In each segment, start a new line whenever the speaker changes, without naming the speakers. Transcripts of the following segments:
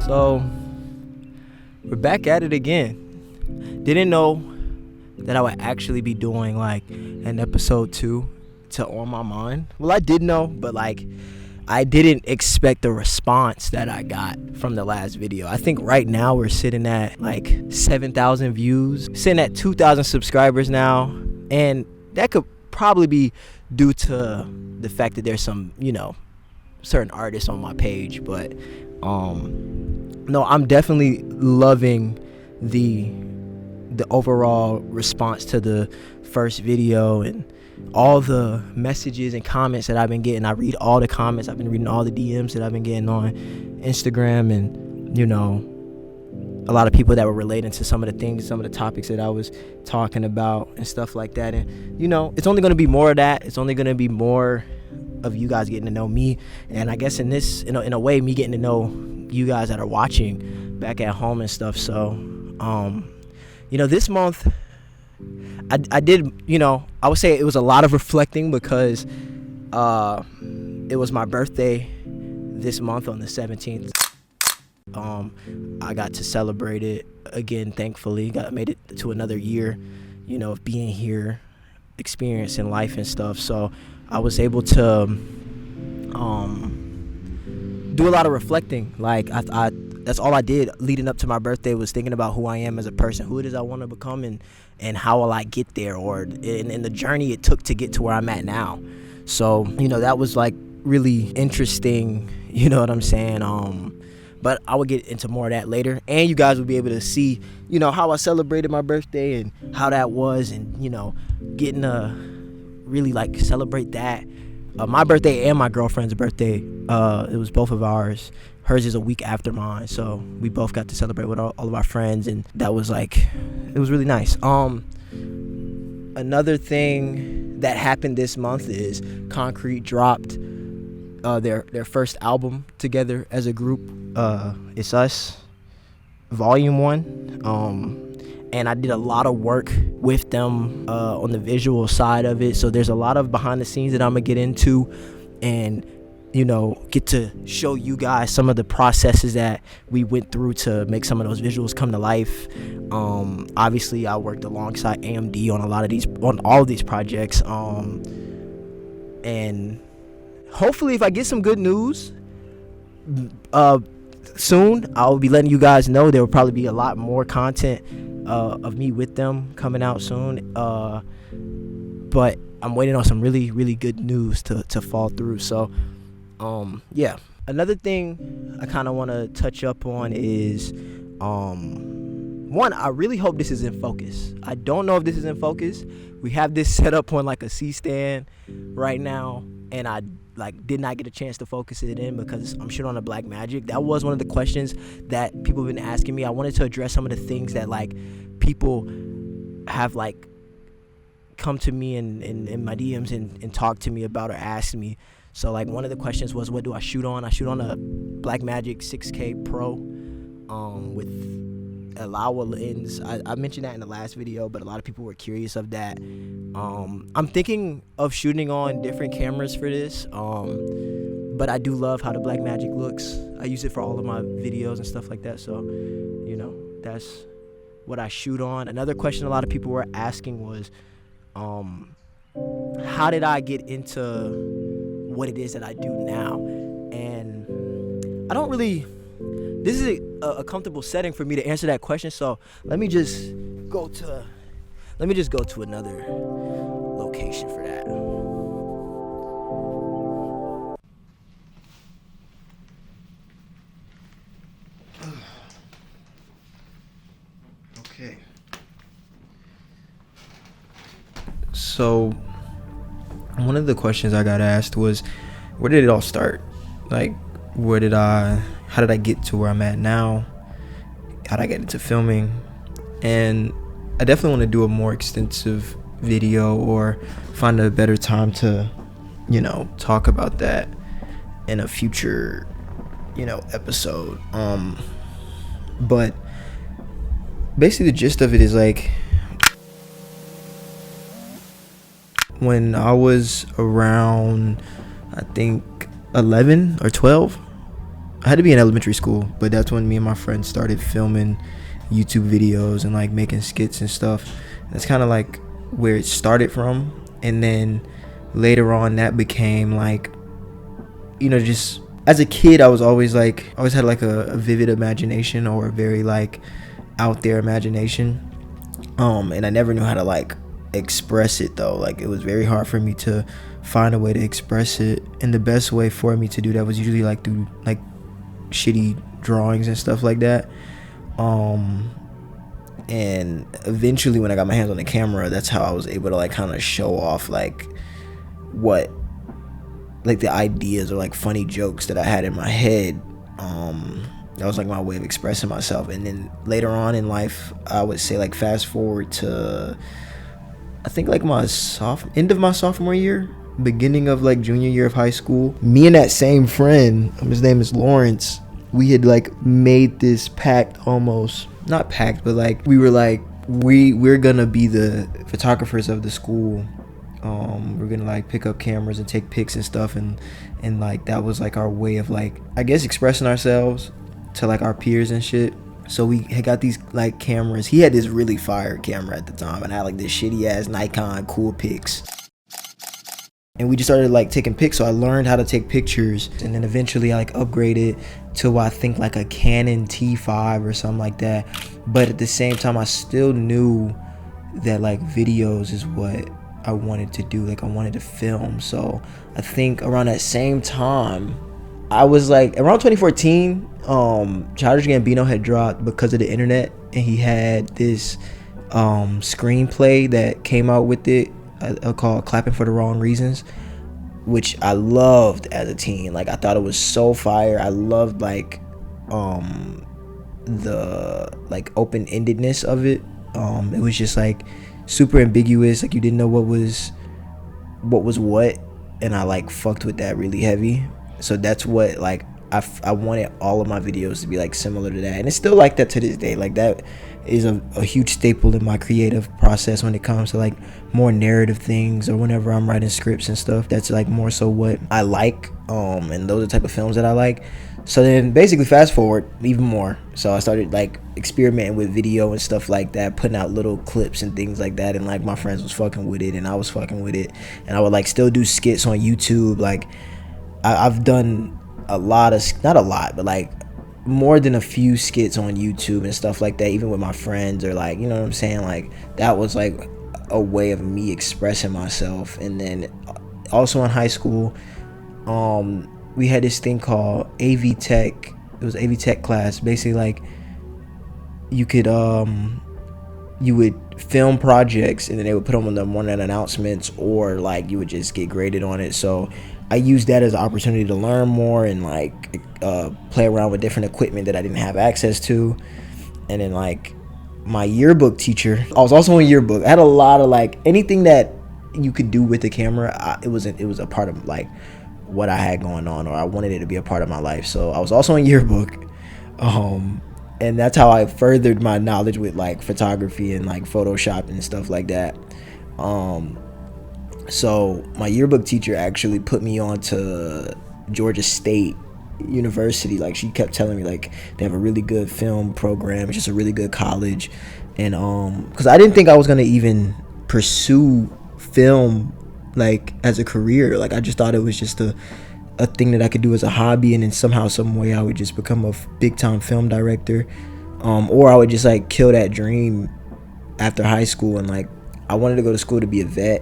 So we're back at it again. Didn't know that I would actually be doing like an episode 2 to On My Mind. Well, I did know, but like I didn't expect the response that I got from the last video. I think right now we're sitting at like 7,000 views, sitting at 2,000 subscribers now, and that could probably be due to the fact that there's some, certain artists on my page, but no, I'm definitely loving the overall response to the first video and all the messages and comments that I've been getting. I read all the comments. I've been reading all the DMs that I've been getting on Instagram, and a lot of people that were relating to some of the things, some of the topics that I was talking about and stuff like that. And it's only going to be more of that. It's only going to be more of you guys getting to know me, and I guess in a way, me getting to know you guys that are watching back at home and stuff. So this month I did, I would say it was a lot of reflecting because it was my birthday this month on the 17th. I got to celebrate it again, thankfully. Made it to another year, of being here, experiencing life and stuff. So I was able to do a lot of reflecting. Like I that's all I did leading up to my birthday, was thinking about who I am as a person, who it is I want to become, and how will I get there, or in the journey it took to get to where I'm at now. So that was like really interesting, you know what I'm saying. But I will get into more of that later, and you guys will be able to see how I celebrated my birthday and how that was, and getting to really like celebrate that. My birthday and my girlfriend's birthday, it was both of ours. Hers is a week after mine, so we both got to celebrate with all of our friends, and that was like, it was really nice. Another thing that happened this month is Crete dropped their first album together as a group. It's Us, Volume 1. And I did a lot of work with them on the visual side of it. So there's a lot of behind the scenes that I'm gonna get into, and get to show you guys some of the processes that we went through to make some of those visuals come to life. Obviously I worked alongside AMD on all of these projects, and hopefully if I get some good news soon, I'll be letting you guys know. There will probably be a lot more content of me with them coming out soon, but I'm waiting on some really, really good news to fall through. So yeah, another thing I kind of want to touch up on is one, I really hope this is in focus. I don't know if this is in focus. We have this set up on like a C-stand right now, and I did not get a chance to focus it in because I'm shooting on a Blackmagic. That was one of the questions that people have been asking me. I wanted to address some of the things that like people have like come to me in my DMs and talk to me about or asked me. So like one of the questions was, what do I shoot on? I shoot on a Blackmagic 6K Pro with a Laowa lens. I mentioned that in the last video, but a lot of people were curious of that. I'm thinking of shooting on different cameras for this, but I do love how the Blackmagic looks. I use it for all of my videos and stuff like that, so that's what I shoot on. Another question a lot of people were asking was, how did I get into what it is that I do now? And I don't really, this is a comfortable setting for me to answer that question, so let me just go to another location for that. Okay. So one of the questions I got asked was, where did it all start? Like, how did I get to where I'm at now? How did I get into filming? And I definitely want to do a more extensive video, or find a better time to, talk about that in a future, episode. But basically the gist of it is like, when I was around, I think 11 or 12, I had to be in elementary school, but that's when me and my friends started filming YouTube videos and like making skits and stuff. That's kind of like where it started from. And then later on that became like, just as a kid, I was always had like a vivid imagination, or a very like out there imagination. And I never knew how to like express it though. Like it was very hard for me to find a way to express it, and the best way for me to do that was usually like through like shitty drawings and stuff like that. And eventually when I got my hands on the camera, that's how I was able to like kind of show off like what like the ideas or like funny jokes that I had in my head. That was like my way of expressing myself. And then later on in life, I would say like fast forward to I think like my end of my sophomore year, beginning of like junior year of high school, me and that same friend, his name is Lawrence, we had like made this pact, almost not pact, but like we were like we're gonna be the photographers of the school. We're gonna like pick up cameras and take pics and stuff, and like that was like our way of like, I guess, expressing ourselves to like our peers and shit. So we had got these like cameras. He had this really fire camera at the time, and I had like this shitty ass Nikon Coolpix. And we just started like taking pics. So I learned how to take pictures, and then eventually I like upgraded to I think like a Canon T5 or something like that. But at the same time, I still knew that like videos is what I wanted to do. Like I wanted to film. So I think around that same time, I was like around 2014, Childish Gambino had dropped Because of the Internet, and he had this screenplay that came out with it called Clapping for the Wrong Reasons, which I loved as a teen. Like I thought it was so fire. I loved like the like open-endedness of it. It was just like super ambiguous, like you didn't know what was what, and I like fucked with that really heavy. So that's what like I wanted all of my videos to be like similar to that, and it's still like that to this day. Like that is a huge staple in my creative process when it comes to like more narrative things, or whenever I'm writing scripts and stuff. That's like more so what I like, and those are the type of films that I like. So then basically fast forward even more, so I started like experimenting with video and stuff like that, putting out little clips and things like that, and like my friends was fucking with it and I was fucking with it, and I would like still do skits on YouTube. Like I've done a lot of, not a lot, but like more than a few skits on YouTube and stuff like that, even with my friends, or like, you know what I'm saying, like that was like a way of me expressing myself. And then also in high school, we had this thing called AV Tech. It was AV Tech class. Basically like you could you would film projects, and then they would put them on the morning announcements, or like you would just get graded on it. So I used that as an opportunity to learn more and like play around with different equipment that I didn't have access to. And then like my yearbook teacher, I was also in yearbook. I had a lot of like anything that you could do with the camera. It was a part of like what I had going on, or I wanted it to be a part of my life. So I was also in yearbook, and that's how I furthered my knowledge with like photography and like Photoshop and stuff like that. So my yearbook teacher actually put me on to Georgia State University. Like she kept telling me like they have a really good film program. It's just a really good college. And because I didn't think I was gonna even pursue film like as a career. Like I just thought it was just a thing that I could do as a hobby, and then somehow, some way I would just become a big time film director, or I would just like kill that dream after high school. And like I wanted to go to school to be a vet.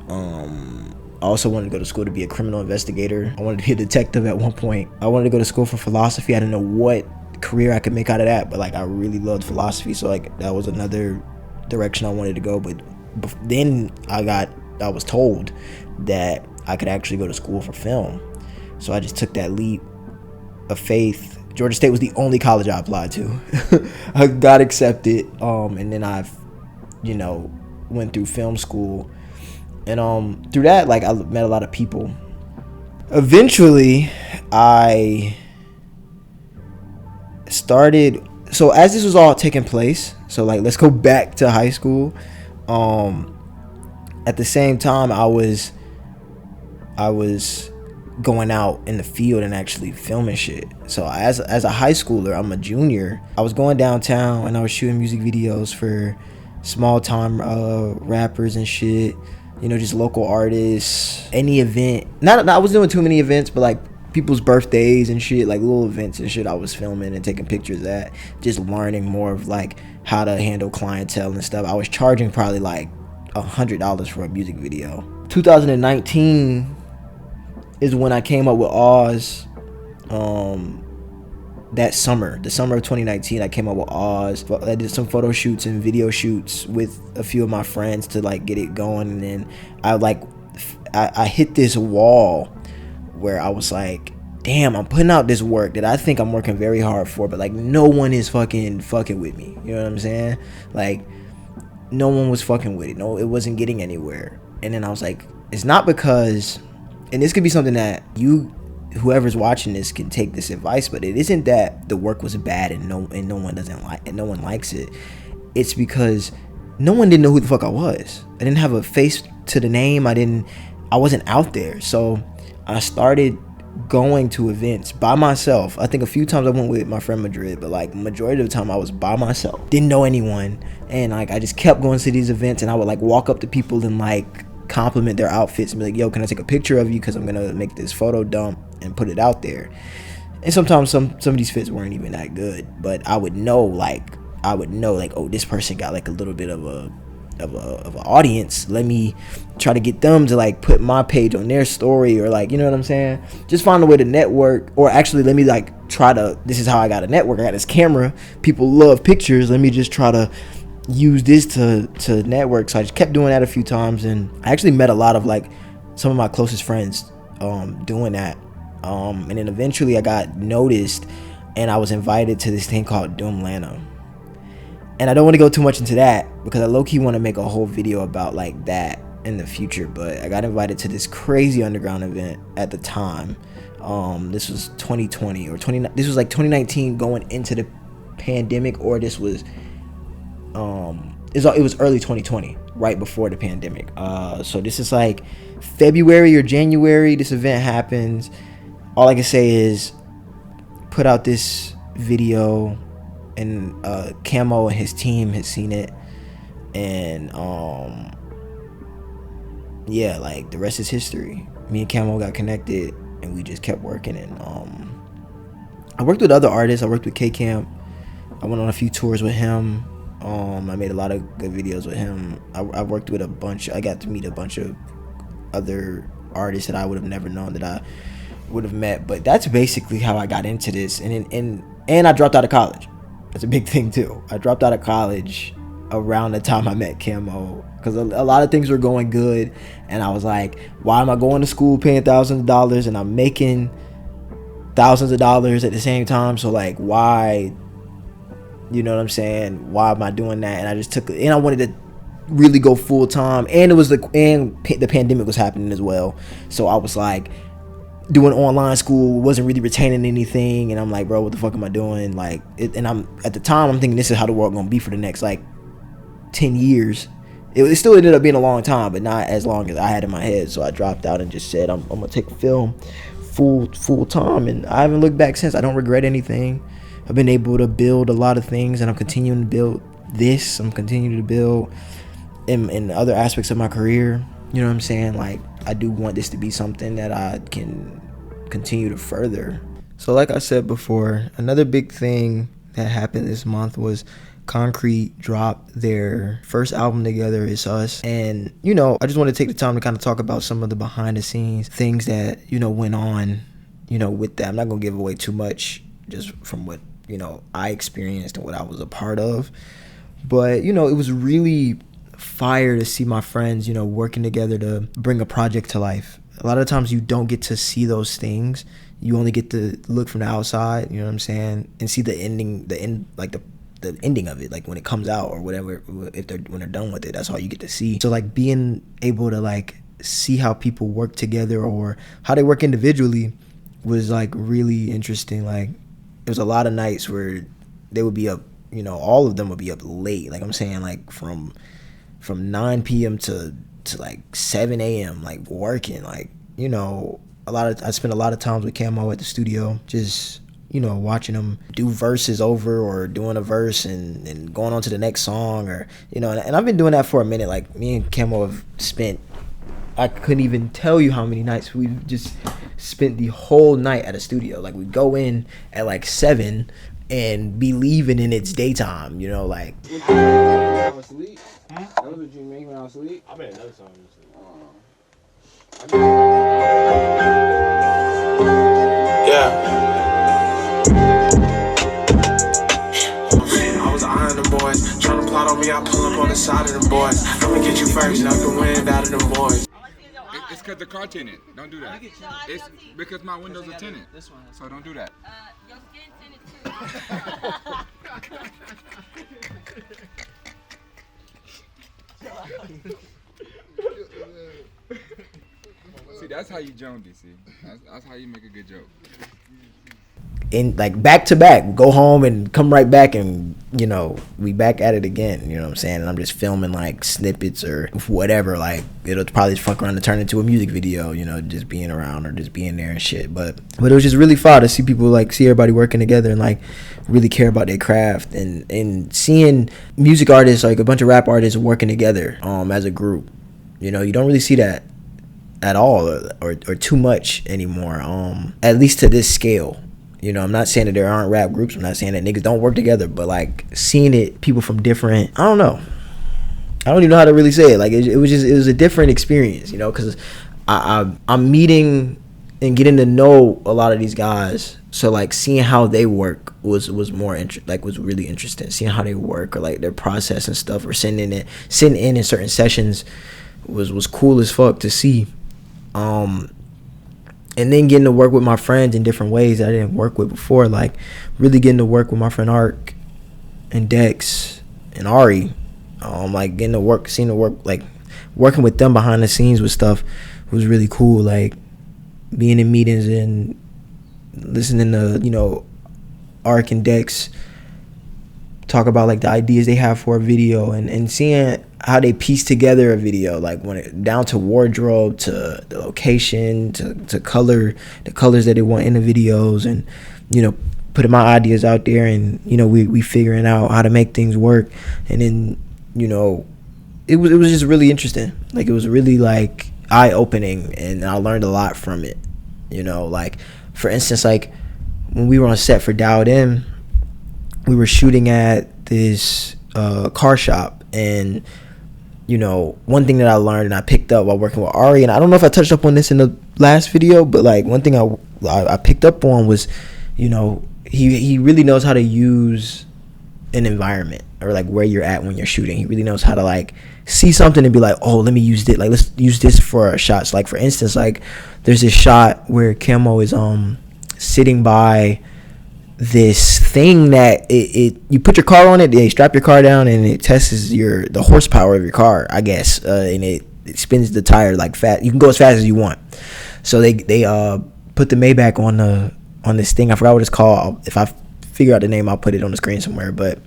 I also wanted to go to school to be a criminal investigator. I wanted to be a detective at one point. I wanted to go to school for philosophy. I didn't know what career I could make out of that, but like I really loved philosophy, so like that was another direction I wanted to go. But then I was told that I could actually go to school for film, so I just took that leap of faith. Georgia State was the only college I applied to. I got accepted, and then I've went through film school. And through that, like I met a lot of people. Eventually I started, so as this was all taking place, so like let's go back to high school. At the same time I was going out in the field and actually filming shit. So as a high schooler, I'm a junior, I was going downtown and I was shooting music videos for small time rappers and shit, you know, just local artists, any event. Not I was doing too many events, but like people's birthdays and shit, like little events and shit I was filming and taking pictures at, just learning more of like how to handle clientele and stuff. I was charging probably like $100 for a music video. 2019 is when I came up with Oz. That summer, the summer of 2019, I came up with Oz. I did some photo shoots and video shoots with a few of my friends to like get it going, and then I hit this wall where I was like, damn, I'm putting out this work that I think I'm working very hard for, but like no one is fucking with me. You know what I'm saying? Like no one was fucking with it. No, it wasn't getting anywhere. And then I was like, it's not because, and this could be something that whoever's watching this can take this advice, but it isn't that the work was bad and no one doesn't like, and no one likes it. It's because no one didn't know who the fuck I was. I didn't have a face to the name. I wasn't out there. So I started going to events by myself. I think a few times I went with my friend Madrid, but like majority of the time I was by myself. Didn't know anyone, and like I just kept going to these events, and I would like walk up to people and like compliment their outfits and be like, yo, can I take a picture of you, because I'm gonna make this photo dump and put it out there. And sometimes some of these fits weren't even that good, but I would know like, oh, this person got like a little bit of a audience, let me try to get them to like put my page on their story, or like, you know what I'm saying, just find a way to network. Or actually, let me like try to, this is how I got a network. I got this camera, people love pictures, let me just try to use this to network. So I just kept doing that a few times, and I actually met a lot of like some of my closest friends doing that, and then eventually I got noticed and I was invited to this thing called Doomlana. And I don't want to go too much into that because I low-key want to make a whole video about like that in the future. But I got invited to this crazy underground event at the time. This was 2020 or this was like 2019 going into the pandemic, or this was it was early 2020, right before the pandemic. So this is like February or January. This event happens. All I can say is put out this video, and Camo and his team had seen it, and yeah, like the rest is history. Me and Camo got connected and we just kept working. And I worked with other artists. I worked with K-Camp. I went on a few tours with him. I made a lot of good videos with him. I worked with I got to meet a bunch of other artists that I would have never known that I would have met. But that's basically how I got into this. And I dropped out of college. That's a big thing too. I dropped out of college around the time I met Camo, because a lot of things were going good, and I was like, why am I going to school paying thousands of dollars and I'm making thousands of dollars at the same time? So like, why, you know what I'm saying, why am I doing that? And I just took, and I wanted to really go full time, and the pandemic was happening as well. So I was like, doing online school, wasn't really retaining anything, and I'm like, bro, what the fuck am I doing? Like and I'm at the time, I'm thinking this is how the world gonna be for the next like 10 years. It still ended up being a long time, but not as long as I had in my head. So I dropped out and just said I'm gonna take film full time, and I haven't looked back since. I don't regret anything. I've been able to build a lot of things, and I'm continuing to build this. I'm continuing to build in other aspects of my career. You know what I'm saying? Like, I do want this to be something that I can continue to further. So like I said before, another big thing that happened this month was Concrete dropped their first album together, It's Us. And, you know, I just want to take the time to kind of talk about some of the behind the scenes things that, you know, went on, you know, with that. I'm not going to give away too much just from what, you know, I experienced and what I was a part of. But, you know, it was really fire to see my friends, you know, working together to bring a project to life. A lot of times you don't get to see those things. You only get to look from the outside, you know what I'm saying, and see the ending of it, like when it comes out or whatever, when they're done with it. That's all you get to see. So like being able to like see how people work together or how they work individually was like really interesting. Like there was a lot of nights where they would be up, you know, all of them would be up late. Like I'm saying, like from 9 p.m. to like 7 a.m. like working, like, you know, I spent a lot of times with Camo at the studio, just, you know, watching him do verses over or doing a verse and going on to the next song, or, you know, and I've been doing that for a minute. Like, me and Camo have spent, I couldn't even tell you how many nights we just spent the whole night at a studio. Like, we go in at like 7 and be leaving in its daytime, you know, like.
I was asleep. That was what you make when I was asleep.
I made another song.
I was eyeing them boys, trying to plot on me. I pull up on the side of them boys. I'ma get you first, knock the wind out of them boys.
It's because the car tinted. Don't do that. It's because my windows are tinted. So don't do that.
Your skin tinted too.
See, that's how you joke it, see. That's how you make a good joke.
In like back to back, go home and come right back, and, you know, we back at it again, you know what I'm saying? And I'm just filming like snippets or whatever, like it'll probably fuck around and turn into a music video, you know, just being around or just being there and shit. But it was just really fun to see people, like, see everybody working together and like really care about their craft, and seeing music artists, like a bunch of rap artists working together as a group. You know, you don't really see that at all or too much anymore, at least to this scale. You know, I'm not saying that there aren't rap groups. I'm not saying that niggas don't work together. But, like, seeing it, people from different, I don't know. I don't even know how to really say it. Like, it was a different experience, you know, because I'm meeting and getting to know a lot of these guys. So, like, seeing how they work was was really interesting. Seeing how they work, or, like, their process and stuff, or sitting in certain sessions was cool as fuck to see. And then getting to work with my friends in different ways that I didn't work with before. Like, really getting to work with my friend Ark and Dex and Ari. Like, getting to work, seeing the work, like, working with them behind the scenes with stuff was really cool. Like, being in meetings and listening to, you know, Ark and Dex talk about, like, the ideas they have for a video, and seeing how they piece together a video, like down to wardrobe, to the location, to color, the colors that they want in the videos, and, you know, putting my ideas out there, and, you know, we figuring out how to make things work. And then, you know, it was just really interesting. Like, it was really, like, eye-opening, and I learned a lot from it. You know, like, for instance, like, when we were on set for Dialed In, we were shooting at this car shop, and, you know, one thing that I learned and I picked up while working with Ari, and I don't know if I touched up on this in the last video, but, like, one thing I picked up on was, you know, he really knows how to use an environment, or, like, where you're at when you're shooting. He really knows how to, like, see something and be like, oh, let me use this. Like, let's use this for a shot. So, like, for instance, like, there's this shot where Camo is sitting by this thing that you put your car on it, they strap your car down, and it tests the horsepower of your car, I guess, and it spins the tire like fast. You can go as fast as you want. So they put the Maybach on this thing. I forgot what it's called. If I figure out the name, I'll put it on the screen somewhere. But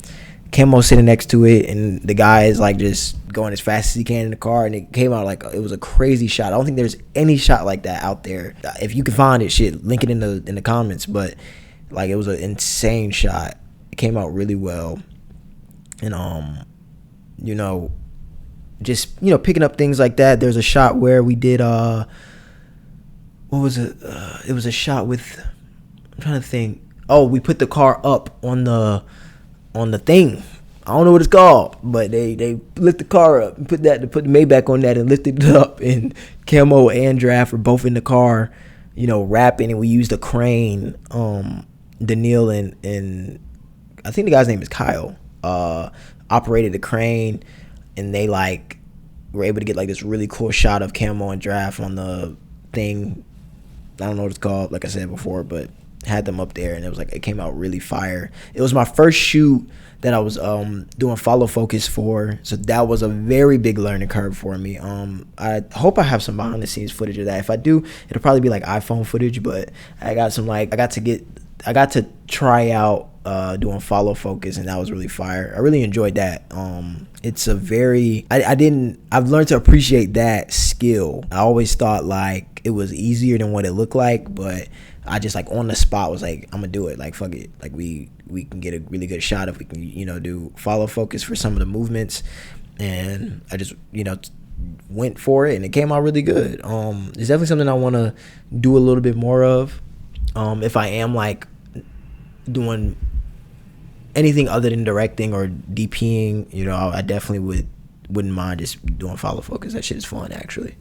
Camo's sitting next to it, and the guy is, like, just going as fast as he can in the car, and it came out like it was a crazy shot. I don't think there's any shot like that out there. If you can find it, shit, link it in the comments. But, like, it was an insane shot. It came out really well. And, you know, just, you know, picking up things like that. There's a shot where we did, what was it? It was a shot with, I'm trying to think. Oh, we put the car up on the thing. I don't know what it's called, but they lift the car up and put the Maybach on that and lifted it up. And Camo and Draft were both in the car, you know, rapping, and we used a crane. Daniil and I think the guy's name is Kyle, operated the crane, and they, like, were able to get, like, this really cool shot of Camo and Draft on the thing. I don't know what it's called, like I said before, but had them up there, and it came out really fire. It was my first shoot that I was doing follow focus for, so that was a very big learning curve for me. I hope I have some behind the scenes footage of that. If I do, it'll probably be like iPhone footage, but I got to try out doing follow focus, and that was really fire. I really enjoyed that. It's a very I've learned to appreciate that skill. I always thought, like, it was easier than what it looked like, but I just like on the spot was like, I'm gonna do it. Like, fuck it. Like we can get a really good shot if we can, do follow focus for some of the movements. And I just, went for it, and it came out really good. It's definitely something I want to do a little bit more of. If I am like doing anything other than directing or DPing, I definitely wouldn't mind just doing follow focus. That shit is fun, actually.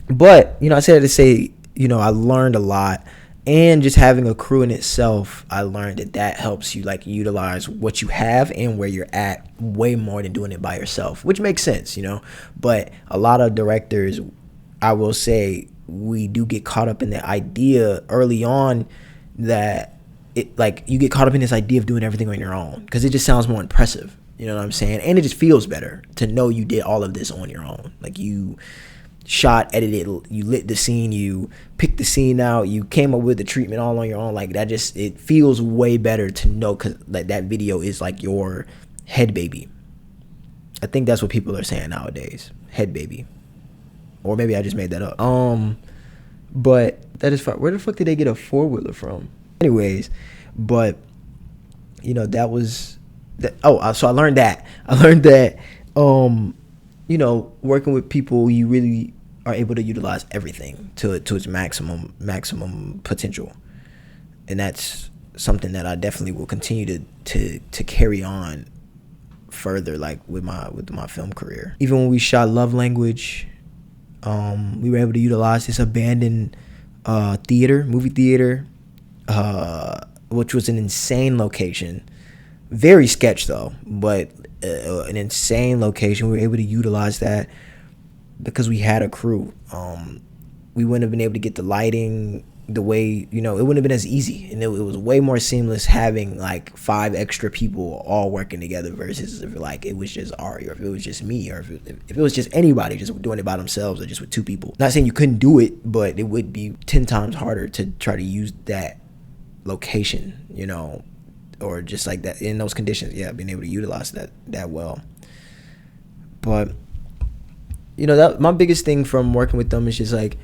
But I said to say, I learned a lot, and just having a crew in itself, I learned that helps you like utilize what you have and where you're at way more than doing it by yourself, which makes sense, But a lot of directors, I will say, we do get caught up in the idea early on that it like you get caught up in this idea of doing everything on your own because it just sounds more impressive. You know what I'm saying? And it just feels better to know you did all of this on your own. Like you shot, edited, you lit the scene, you picked the scene out, you came up with the treatment all on your own. Like that just, it feels way better to know because like that video is like your head baby. I think that's what people are saying nowadays. Head baby. Or maybe I just made that up. But that is fine. Where the fuck did they get a 4-wheeler from? Anyways, but that was that. So I learned that. Working with people, you really are able to utilize everything to its maximum potential, and that's something that I definitely will continue to carry on further, like with my film career. Even when we shot Love Language, we were able to utilize this abandoned movie theater, which was an insane location. Very sketch though, but an insane location. We were able to utilize that because we had a crew. We wouldn't have been able to get the lighting the way, it wouldn't have been as easy. And it was way more seamless having like 5 extra people all working together versus if like it was just Ari, or if it was just me, or if it was just anybody just doing it by themselves or just with 2 people. Not saying you couldn't do it, but it would be 10 times harder to try to use that location, or just like that in those conditions. Yeah, being able to utilize that well. But that my biggest thing from working with them is just like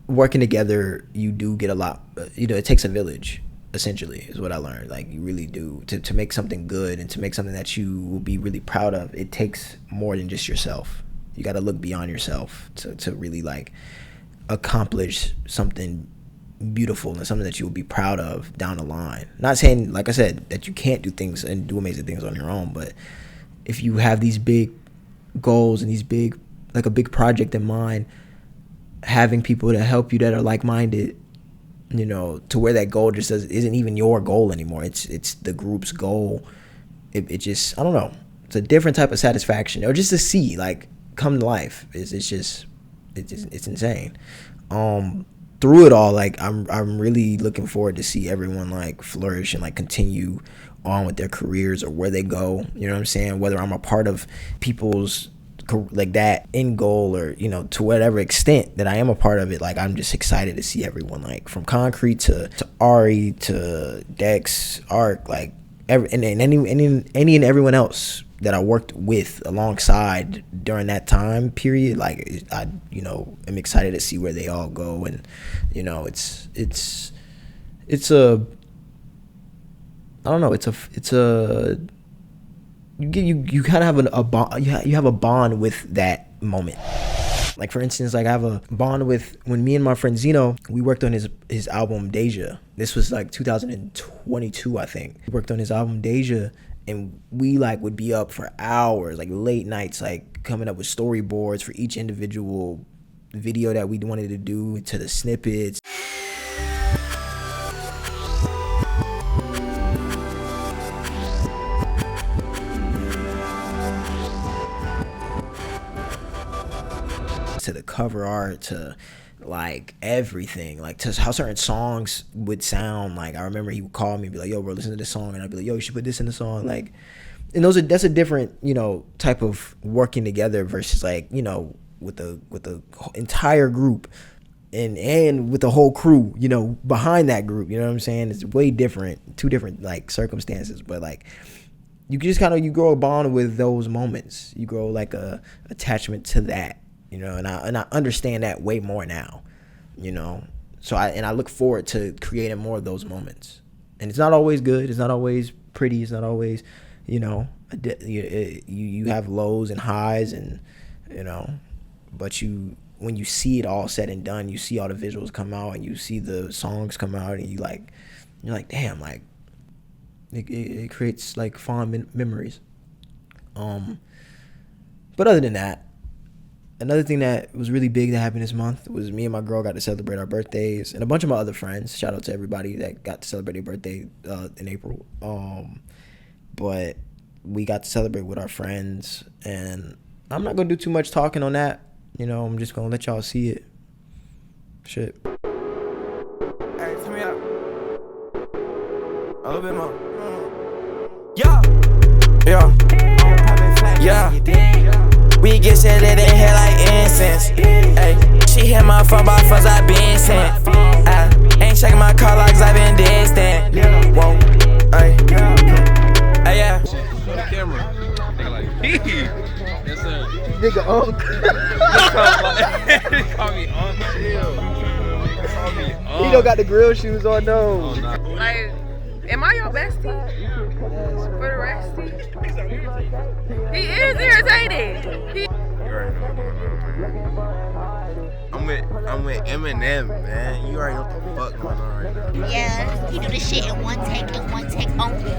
working together. You do get a lot. It takes a village, essentially, is what I learned. Like you really do to make something good and to make something that you will be really proud of. It takes more than just yourself. You got to look beyond yourself to really like accomplish something beautiful and something that you will be proud of down the line. Not saying, like I said, that you can't do things and do amazing things on your own, but if you have these big goals and these big, like a big project in mind, having people to help you that are like-minded, to where that goal just isn't even your goal anymore. It's the group's goal. It just, I don't know. It's a different type of satisfaction, or just to see like come to life. It's insane. Through it all, like I'm really looking forward to see everyone like flourish and like continue on with their careers or where they go. You know what I'm saying? Whether I'm a part of people's like that end goal or to whatever extent that I am a part of it, like I'm just excited to see everyone, like from Concrete to Ari to Dex, Arc, like any and everyone else that I worked with alongside during that time period. Like I am excited to see where they all go, and it's a, I don't know, it's a you kind of have a bond. You have a bond with that moment. Like for instance, like I have a bond with when me and my friend Xeno, we worked on his album Deja. This was like 2022, I think. We worked on his album Deja, and we like would be up for hours, like late nights, like coming up with storyboards for each individual video that we wanted to do, to the snippets. To the cover art, to like everything, like to how certain songs would sound. Like I remember he would call me and be like, yo bro, listen to this song, and I'd be like, yo, you should put this in the song. Like, and that's a different type of working together versus like with the entire group and with the whole crew behind that group. You know what I'm saying? It's way different, 2 different like circumstances, but like you just you grow a bond with those moments. You grow like a attachment to that you know, and I understand that way more now, you know. So I look forward to creating more of those moments. And it's not always good. It's not always pretty. It's not always, you know, you have lows and highs, and you know, but when you see it all said and done, you see all the visuals come out and you see the songs come out, and you're like, damn, like it creates like fond memories. But other than that, another thing that was really big that happened this month was me and my girl got to celebrate our birthdays, and a bunch of my other friends. Shout out to everybody that got to celebrate their birthday in April. But we got to celebrate with our friends, and I'm not gonna do too much talking on that. You know, I'm just gonna let y'all see it. Shit.
Hey, turn me up. A little bit more. Yeah. We get shit lit in here like incense. Ay, she hit my phone by funds I been sent. Ain't checking my car logs, I been distant. Whoa, ay, yeah.
Show the camera. Nigga like, yes sir.
Nigga,
They call me Uncle.
He don't got the grill shoes on though.
Like, am I your bestie? For the restie? He is irritated.
I'm with Eminem, man. You already know what the fuck going on right now.
Yeah, he do this shit in one take only.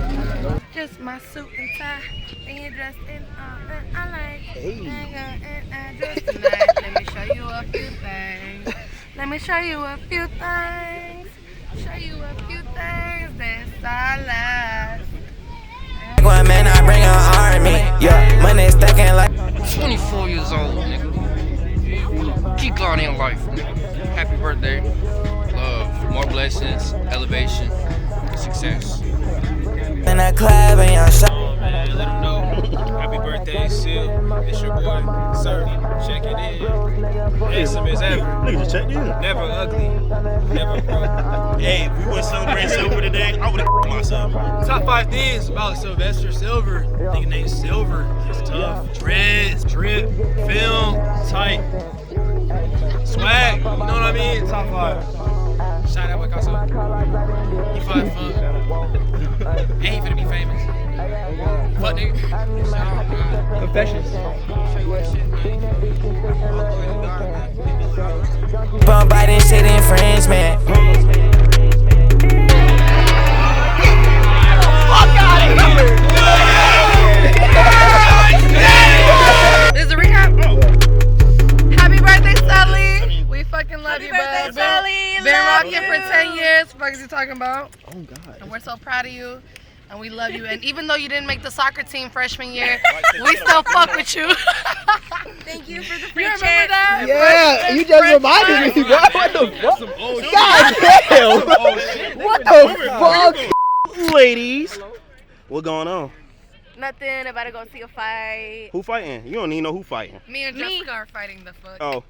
Just my suit and tie, and you're dressed in I like.
Hey.
And I dress tonight. Let me show you a few things. Let me show you a few things. Show you a few things that's all lies.
One man, I bring an army. Yeah, money stacking like
24 years old, nigga. Keep going in life, nigga. Happy birthday. Love, more blessings, elevation, success.
in a club and y'all shot.
Man, let them know. Happy birthday, Sil. It's your boy, Sir. Check it in. Handsome as ever.
Nigga just checked in.
Never ugly. Never broke.
Hey, if we wouldn't celebrate Silver today, I would've myself.
Top 5 things about Sylvester Silver. Nigga named Silver. It's tough. Dreads, drip, film, tight. Swag, you know what I mean? Top 5. Shout out Picasso. He 5 fun. And he finna be famous. Fuck nigga.
Confessions.
Bum biting shit infringement.
Fuck out of here! This is a recap. Happy birthday, Sully. We fucking love you, bud. Been rocking for 10 years. What is he talking about?
Oh God.
And we're so proud of you. And we love you. And even though you didn't make the soccer team freshman year, we still fuck with you.
Thank you for the free
You remember
check.
that?
Yeah, you just reminded me, bro. What the fuck? God damn. What the fuck?
Ladies, what going on?
Nothing, about to go see a fight.
Who fighting? You don't even know who fighting.
Me and Jessica are fighting the fuck.
Oh,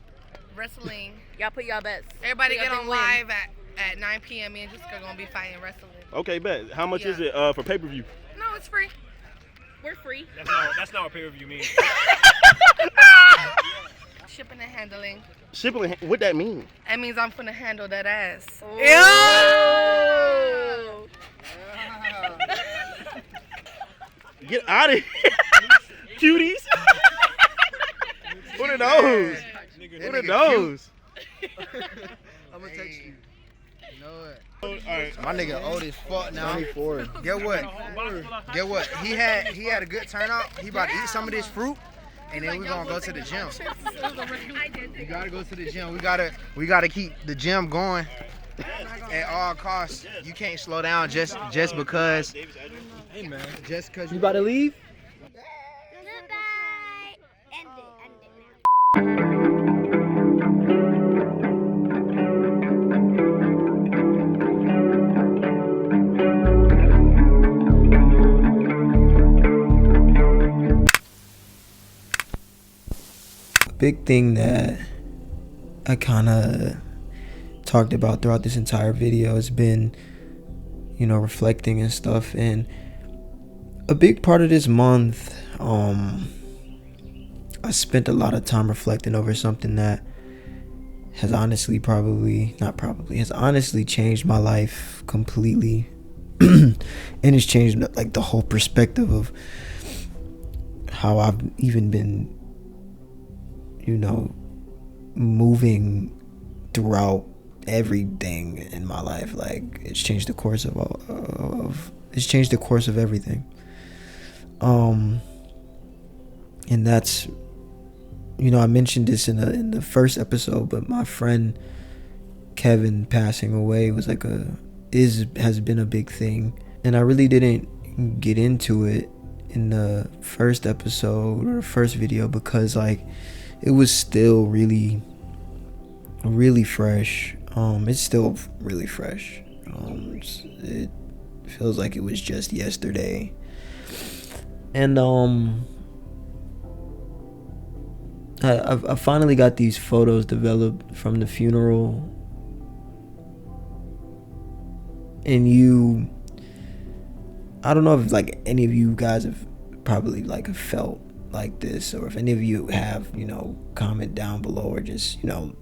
Wrestling.
Y'all put y'all bets.
Everybody
Y'all
get
think
on
win.
live at 9 p.m. Me and Jessica gonna be fighting wrestling.
okay, bet. How much is
Yeah.
it for pay-per-view?
No, it's free.
We're free.
That's not what pay-per-view means.
Shipping and handling.
Shipping, what that mean?
That means I'm finna handle that ass.
Yeah.
Get out of here. Cuties. What are those? What are those?
I'm gonna text you. You know it.
All right.
My nigga old as fuck now.
24.
Get what? Get what? He had a good turnout. He about to eat some of this fruit, and then we gonna go to the gym. We gotta go to the gym. We gotta keep the gym going at all costs. You can't slow down just because.
Hey man.
Just cause
You about to leave?
Goodbye. End it now.
Big thing that I kind of talked about throughout this entire video has been, you know, reflecting and stuff. And a big part of this month, I I spent a lot of time reflecting over something that has honestly has honestly changed my life completely. And it's changed like the whole perspective of how I've even been, you know, moving throughout everything in my life. Like it's changed the course of everything. And that's, you know, I mentioned this in the first episode, but my friend Kevin passing away was like has been a big thing, and I really didn't get into it in the first episode or first video because like it was still really fresh. It's still really fresh. It feels like it was just yesterday. And I finally got these photos developed from the funeral, and I don't know if like any of you guys have probably like felt like this, or if any of you have, you know, comment down below, or just, you know,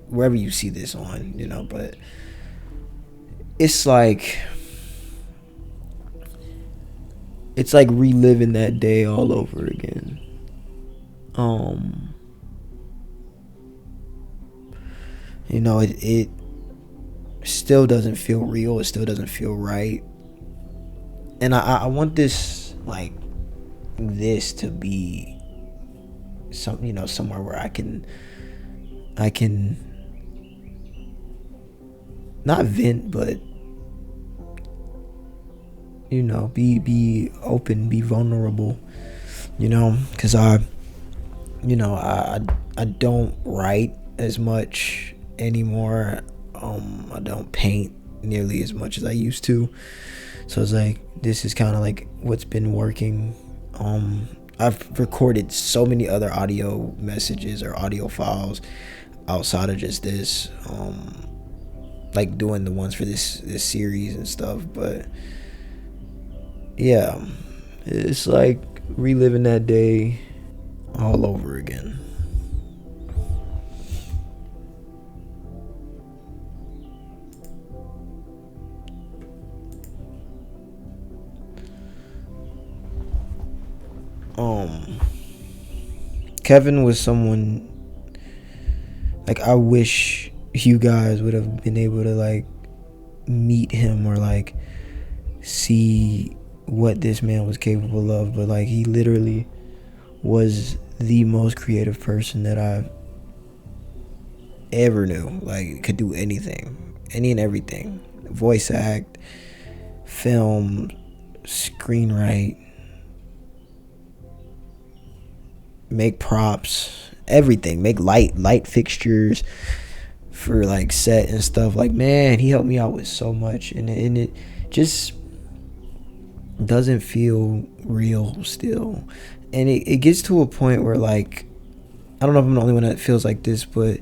wherever you see this on, you know. But it's like reliving that day all over again. You know, it still doesn't feel real. It still doesn't feel right. And I want this to be some, you know, somewhere where I can not vent, but, you know, be open, be vulnerable, you know, because I don't write as much anymore. I don't paint nearly as much as I used to. So it's like, this is kind of like what's been working. I've recorded so many other audio messages or audio files outside of just this, like doing the ones for this series and stuff. But yeah, it's like reliving that day all over again. Kevin was someone, like, I wish you guys would have been able to like meet him or like see what this man was capable of. But like, he literally was the most creative person that I ever knew. Like, could do anything, any and everything. Voice act, film, screenwrite, make props, everything, make light fixtures for like set and stuff. Like, man, he helped me out with so much, and it just doesn't feel real still. And it gets to a point where, like, I don't know if I'm the only one that feels like this, but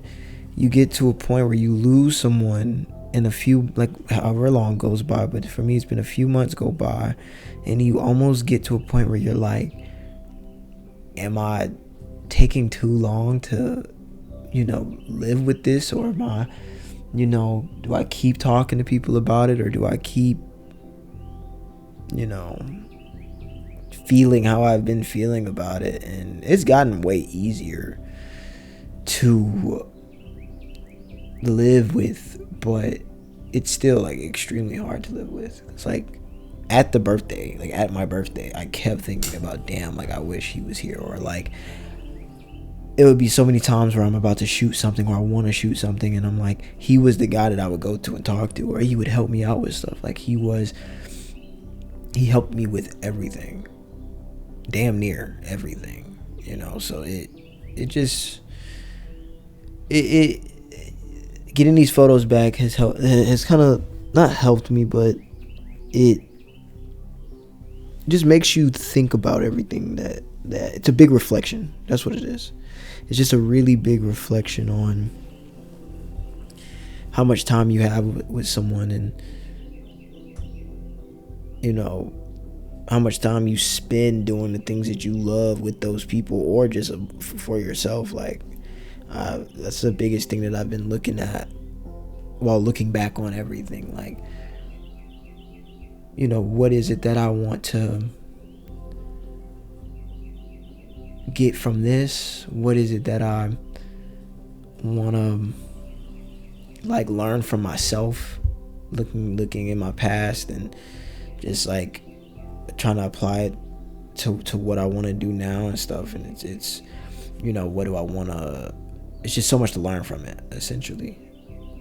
you get to a point where you lose someone in a few, like, however long goes by, but for me it's been a few months go by, and you almost get to a point where you're like, am I taking too long to, you know, live with this? Or am I, you know, do I keep talking to people about it, or do I keep, you know, feeling how I've been feeling about it? And it's gotten way easier to live with, but it's still like extremely hard to live with. It's like at my birthday, I kept thinking about, damn, like, I wish he was here. Or like, it would be so many times where I'm about to shoot something, or I want to shoot something, and I'm like, he was the guy that I would go to and talk to, or he would help me out with stuff. Like, he helped me with everything, damn near everything, you know. So it getting these photos back has kind of not helped me, but it just makes you think about everything that it's a big reflection. That's what it is. It's just a really big reflection on how much time you have with someone, and, you know, how much time you spend doing the things that you love with those people, or just for yourself. Like, that's the biggest thing that I've been looking at while looking back on everything. Like, what is it that I want to get from this? What is it that I want to like learn from myself, looking in my past, and just like trying to apply it to what I want to do now and stuff. And it's what do I want to, it's just so much to learn from it, essentially,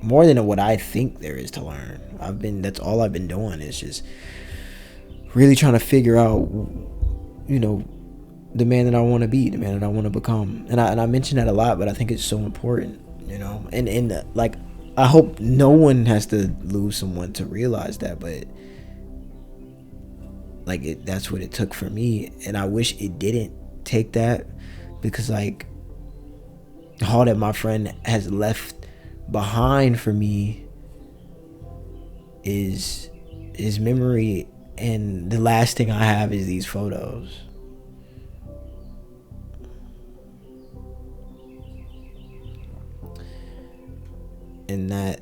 more than what I think there is to learn. That's all I've been doing, is just really trying to figure out the man that I want to be, the man that I want to become. And I mention that a lot, but I think it's so important, and like, I hope no one has to lose someone to realize that, but like, that's what it took for me. And I wish it didn't take that, because like, all that my friend has left behind for me is memory, and the last thing I have is these photos. And that,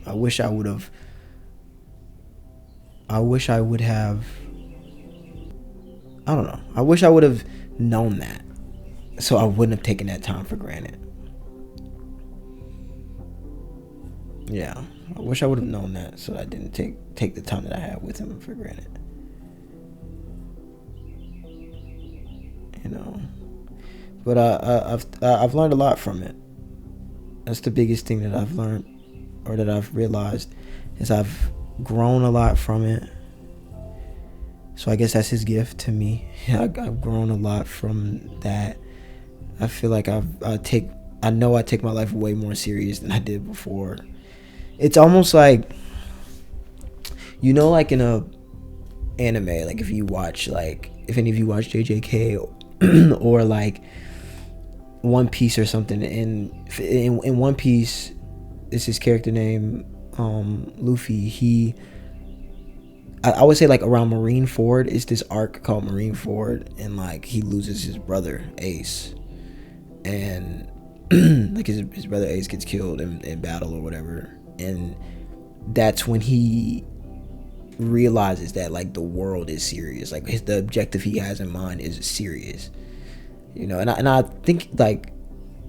I wish I would have, I wish I would have known that, so I wouldn't have taken that time for granted. Yeah, I wish I would have known that, so I didn't take the time that I had with him for granted. But I've learned a lot from it. That's the biggest thing that I've learned, or that I've realized, is I've grown a lot from it. So I guess that's his gift to me. I've grown a lot from that. I feel like I take my life way more serious than I did before. It's almost like, like in a anime, like if any of you watch JJK or like One Piece or something, and in One Piece, it's his character name, Luffy. I would say, like, around Marineford, it's this arc called Marineford, and like he loses his brother Ace, and like his brother Ace gets killed in battle or whatever, and that's when he realizes that like the world is serious, like the objective he has in mind is serious, and I think like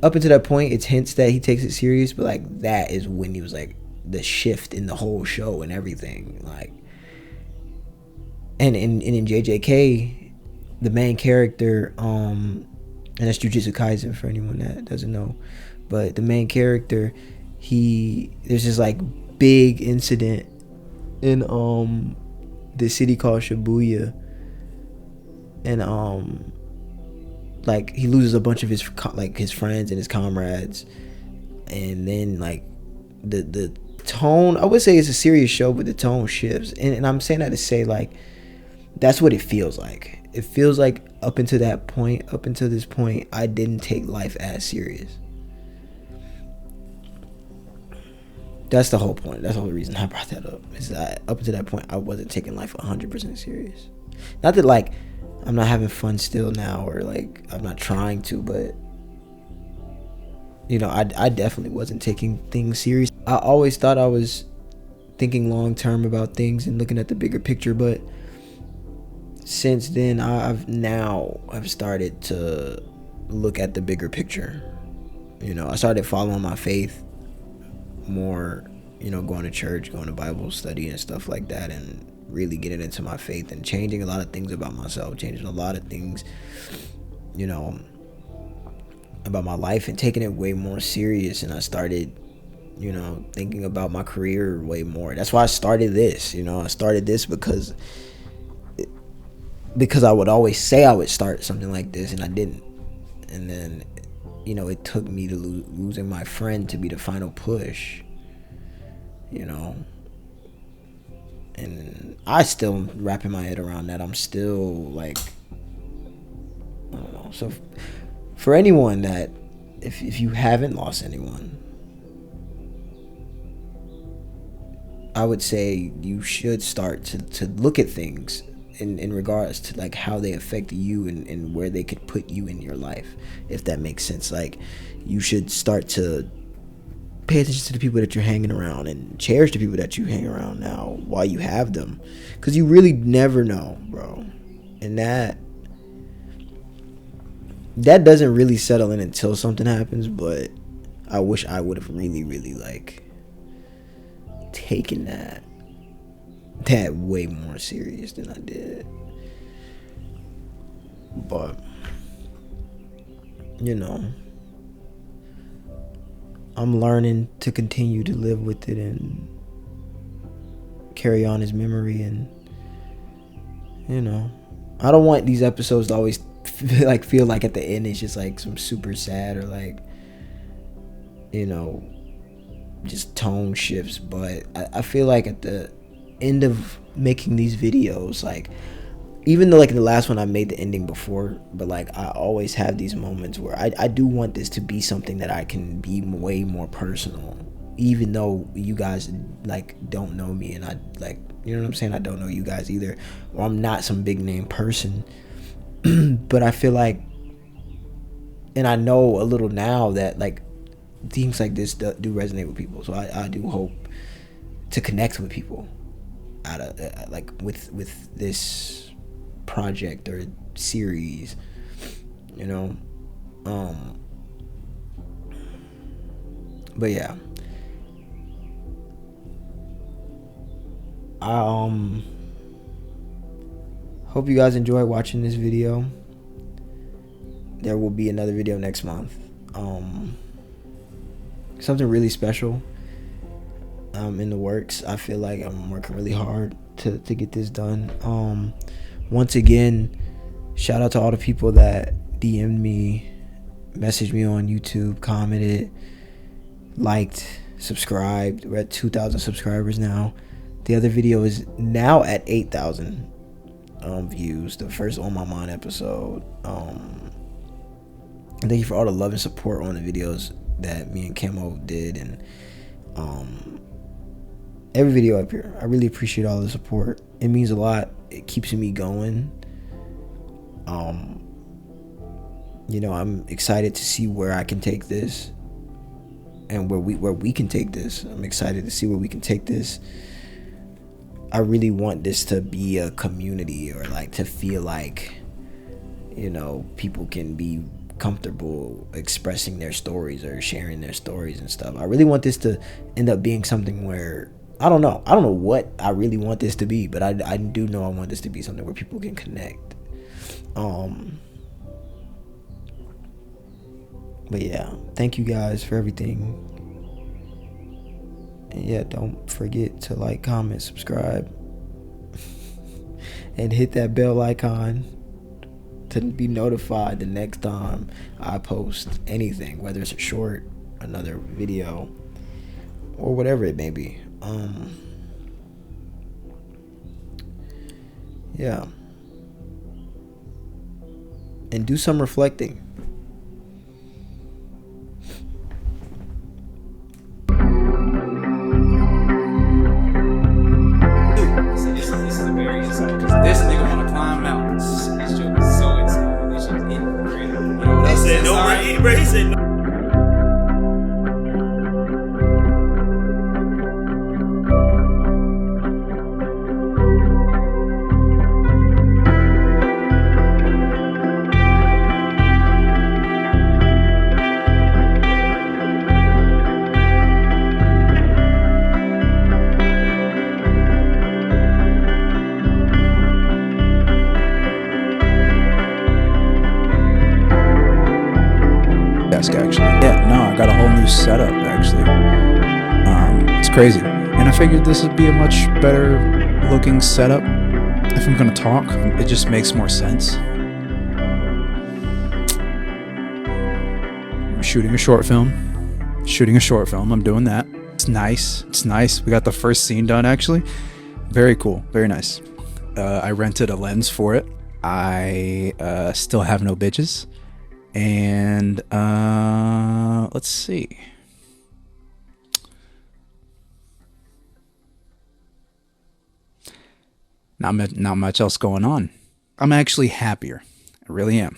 up until that point it's hints that he takes it serious, but like that is when he was like the shift in the whole show and everything, like. And in JJK, the main character, and that's Jujutsu Kaisen for anyone that doesn't know, but the main character, there's this like big incident in the city called Shibuya, and like he loses a bunch of his friends and his comrades, and then like the tone, I would say it's a serious show, but the tone shifts, and I'm saying that to say like that's what it feels like. It feels like up until this point, I didn't take life as serious. That's the whole point. That's the whole reason I brought that up. Is that up until that point, I wasn't taking life 100% serious. Not that like I'm not having fun still now, or like I'm not trying to, but I definitely wasn't taking things serious. I always thought I was thinking long term about things and looking at the bigger picture, but since then I've started to look at the bigger picture. I started following my faith more, going to church, going to Bible study and stuff like that, and really getting into my faith and changing a lot of things about myself, changing a lot of things, about my life, and taking it way more serious. And I started, thinking about my career way more. That's why I started this. I started this because I would always say I would start something like this, and I didn't. And then, it took me to losing my friend to be the final push, and I still wrapping my head around that. I'm still like, I don't know. So for anyone that, if you haven't lost anyone, I would say you should start to look at things in regards to like how they affect you and where they could put you in your life, if that makes sense. Like, you should start to pay attention to the people that you're hanging around and cherish the people that you hang around now while you have them, because you really never know, bro. And that doesn't really settle in until something happens. But I wish I would have really like taken that way more serious than I did. But you know, I'm learning to continue to live with it and carry on his memory. And you know, I don't want these episodes to always feel like at the end it's just like some super sad or like, you know, just tone shifts. But I feel like at the end of making these videos, like, even though like in the last one I made the ending before, but like I always have these moments where I do want this to be something that I can be way more personal, even though you guys like don't know me, and I like, you know what I'm saying, I don't know you guys either, or I'm not some big name person. But I feel like, and I know a little now that like things like this do resonate with people. So I do hope to connect with people out of like with this project or series, you know. But yeah, I hope you guys enjoy watching this video. There will be another video next month. Something really special in the works. I feel like I'm working really hard to get this done. Once again, shout out to all the people that DM'd me, messaged me on YouTube, commented, liked, subscribed. We're at 2,000 subscribers now. The other video is now at 8,000 views. The first On My Mind episode. And thank you for all the love and support on the videos that me and Camo did, and every video up here. I really appreciate all the support. It means a lot. It keeps me going. You know, I'm excited to see where I can take this and where we can take this. I'm excited to see where we can take this. I really want this to be a community, or like to feel like, you know, people can be comfortable expressing their stories or sharing their stories and stuff. I really want this to end up being something where, I don't know what I really want this to be, but I do know I want this to be something where people can connect. But yeah, thank you guys for everything. And yeah, don't forget to like, comment, subscribe, and hit that bell icon to be notified the next time I post anything, whether it's a short, another video, or whatever it may be. Yeah, and do some reflecting.
This nigga wanna climb mountains. This joke is so insane. This shit's in Crete. You know what else is inside?
No more eat, bro. He said no.
Actually, yeah, no, I got a whole new setup actually. It's crazy, and I figured this would be a much better looking setup. If I'm gonna talk, it just makes more sense. I'm shooting a short film. I'm doing that. It's nice. We got the first scene done actually. Very cool, very nice. I rented a lens for it. I still have no bitches. And let's see. Not much else going on. I'm actually happier. I really am.